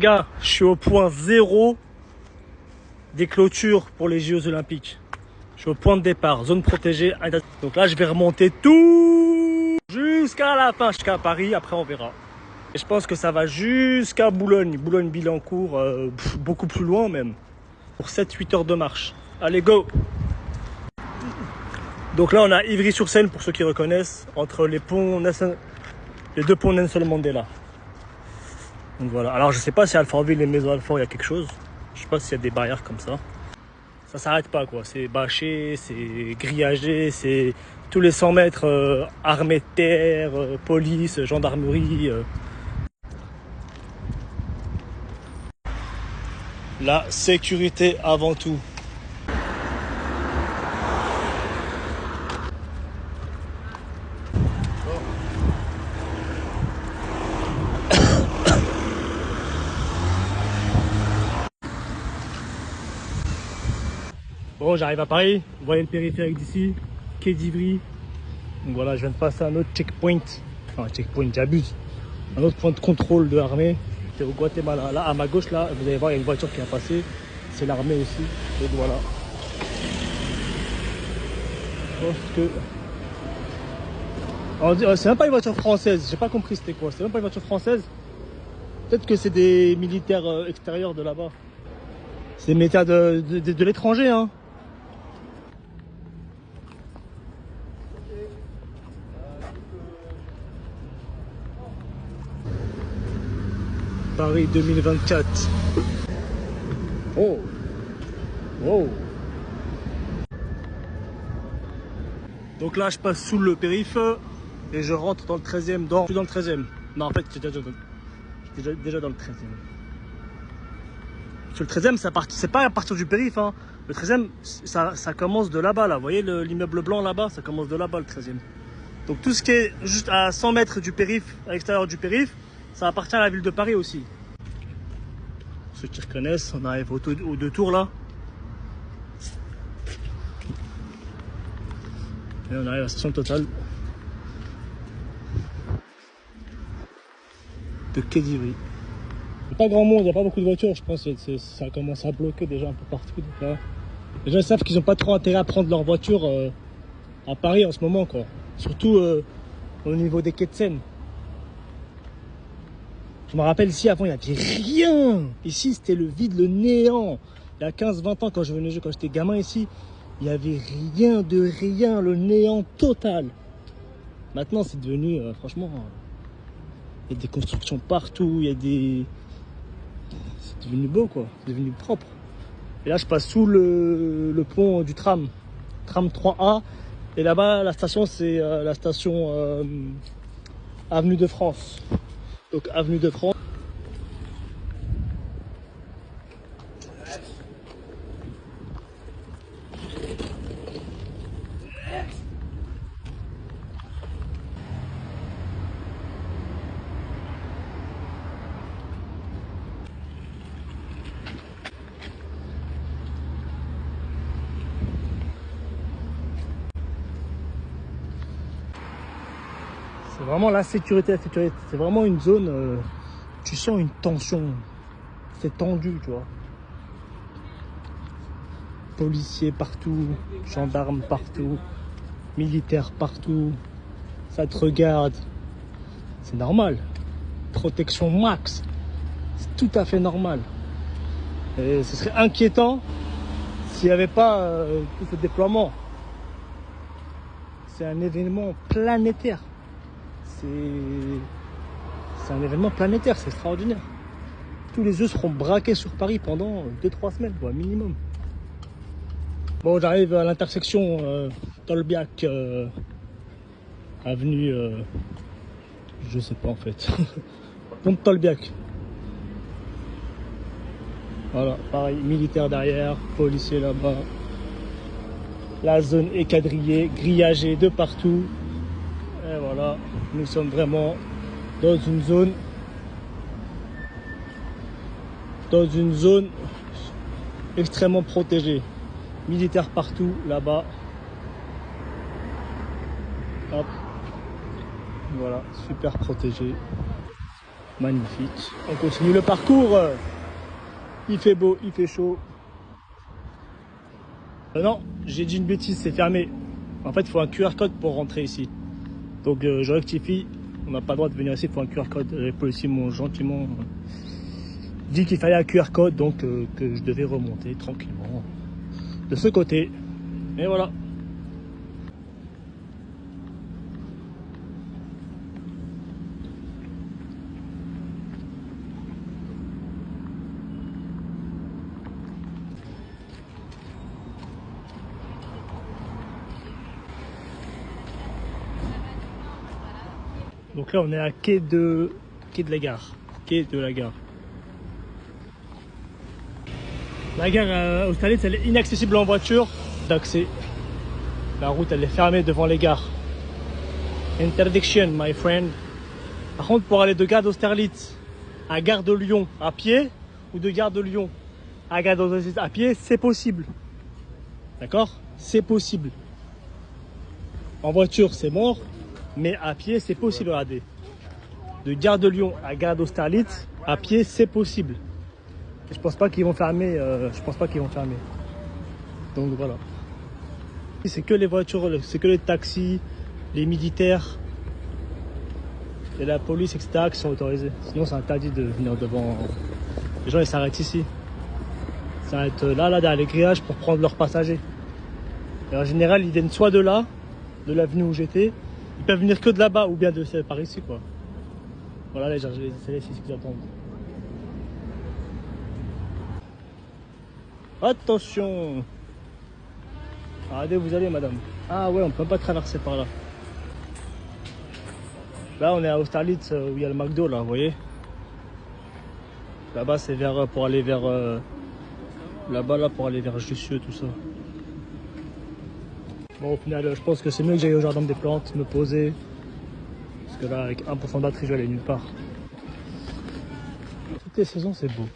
Les gars, je suis au point zéro des clôtures pour les JO Olympiques. Je suis au point de départ, zone protégée. Donc là, je vais remonter tout jusqu'à la fin, jusqu'à Paris. Après, on verra. Et je pense que ça va jusqu'à Boulogne. Boulogne-Billancourt, beaucoup plus loin même. Pour 7-8 heures de marche. Allez, go! Donc là, on a Ivry-sur-Seine, pour ceux qui reconnaissent, entre les deux ponts Nelson Mandela. Donc voilà. Alors, je sais pas si à Alfortville et Maison Alfort, il y a quelque chose. Je sais pas s'il y a des barrières comme ça. Ça s'arrête pas, quoi. C'est bâché, c'est grillagé, c'est tous les 100 mètres, armée de terre, police, gendarmerie. La sécurité avant tout. Bon, j'arrive à Paris, vous voyez le périphérique d'ici, quai d'Ivry. Donc voilà, je viens de passer un autre checkpoint, enfin un checkpoint, j'abuse, un autre point de contrôle de l'armée. C'est au Guatemala. Là, à ma gauche, là, vous allez voir, il y a une voiture qui vient passer, c'est l'armée aussi. Donc voilà. Je pense que... c'est même pas une voiture française, j'ai pas compris c'était quoi, c'est même pas une voiture française. Peut-être que c'est des militaires extérieurs de là-bas. C'est des militaires de l'étranger, hein. Paris 2024. Oh. Wow. Donc là, je passe sous le périph' et je rentre dans le 13e. Je suis dans le 13e. Non, en fait, j'étais déjà dans le 13e. Sur le 13e, c'est pas à partir du périph'. Hein. Le 13e, ça commence de là-bas. Là. Vous voyez l'immeuble blanc là-bas, ça commence de là-bas le 13e. Donc tout ce qui est juste à 100 mètres du périph', à l'extérieur du périph', ça appartient à la ville de Paris aussi. Ceux qui reconnaissent, on arrive aux deux tours là. Et on arrive à la station totale de quai d'Ivry. Il n'y a pas grand monde, il n'y a pas beaucoup de voitures, je pense que ça commence à bloquer déjà un peu partout. Donc là, les gens savent qu'ils n'ont pas trop intérêt à prendre leur voiture à Paris en ce moment, quoi. Surtout au niveau des quais de Seine. Je me rappelle ici avant, il n'y avait rien. Ici, c'était le vide, le néant. Il y a 15-20 ans, quand j'étais gamin ici, il n'y avait rien de rien, le néant total. Maintenant, c'est devenu, franchement, il y a des constructions partout, il y a des... C'est devenu beau, quoi. C'est devenu propre. Et là, je passe sous le pont du tram 3A. Et là-bas, la station, c'est la station Avenue de France. Donc, Avenue de France. C'est vraiment la sécurité. C'est vraiment une zone, tu sens une tension. C'est tendu, tu vois. Policiers partout, gendarmes partout, militaires partout. Ça te regarde. C'est normal. Protection max. C'est tout à fait normal. Et ce serait inquiétant s'il n'y avait pas tout ce déploiement. C'est un événement planétaire. C'est un événement planétaire, c'est extraordinaire. Tous les yeux seront braqués sur Paris pendant 2-3 semaines, quoi, minimum. Bon, j'arrive à l'intersection Tolbiac, avenue, je sais pas en fait, pont de Tolbiac. Voilà, pareil, militaire derrière, policier là-bas. La zone est quadrillée, grillagée de partout. Et voilà, nous sommes vraiment dans une zone extrêmement protégée. Militaires partout, là-bas. Hop. Voilà, super protégé. Magnifique. On continue le parcours. Il fait beau, il fait chaud. Non, j'ai dit une bêtise, c'est fermé. En fait, il faut un QR code pour rentrer ici. Donc je rectifie. On n'a pas le droit de venir ici, il faut un QR code. Les policiers m'ont gentiment dit qu'il fallait un QR code, donc que je devais remonter tranquillement de ce côté. Et voilà. Donc là, on est à quai de la gare. Quai de la gare. La gare Austerlitz, elle est inaccessible en voiture d'accès. La route, elle est fermée devant les gares. Interdiction, my friend. Par contre, pour aller de gare d'Austerlitz à gare de Lyon à pied, ou de gare de Lyon à gare d'Austerlitz à pied, c'est possible. D'accord? C'est possible. En voiture, c'est mort. Mais à pied, c'est possible, regardez. De gare de Lyon à gare d'Austerlitz, à pied, c'est possible. Et je pense pas qu'ils vont fermer. Donc voilà. C'est que les voitures, c'est que les taxis, les militaires et la police, etc. qui sont autorisés. Sinon, c'est interdit de venir devant. Les gens, ils s'arrêtent ici. Ils s'arrêtent là, derrière les grillages pour prendre leurs passagers. Et en général, ils viennent soit de là, de l'avenue où j'étais. Ils peuvent venir que de là-bas ou bien de par ici, quoi. Voilà, les gens, c'est les qui attendent. Attention! Regardez où vous allez, madame. Ah ouais, on peut pas traverser par là. Là, on est à Austerlitz où il y a le McDo, là, vous voyez? Là-bas, c'est vers pour aller vers là-bas, là, pour aller vers Jussieu, tout ça. Bon, au final, je pense que c'est mieux que j'aille au jardin des plantes, me poser. Parce que là, avec 1% de batterie, je vais aller nulle part. Toutes les saisons, c'est beau.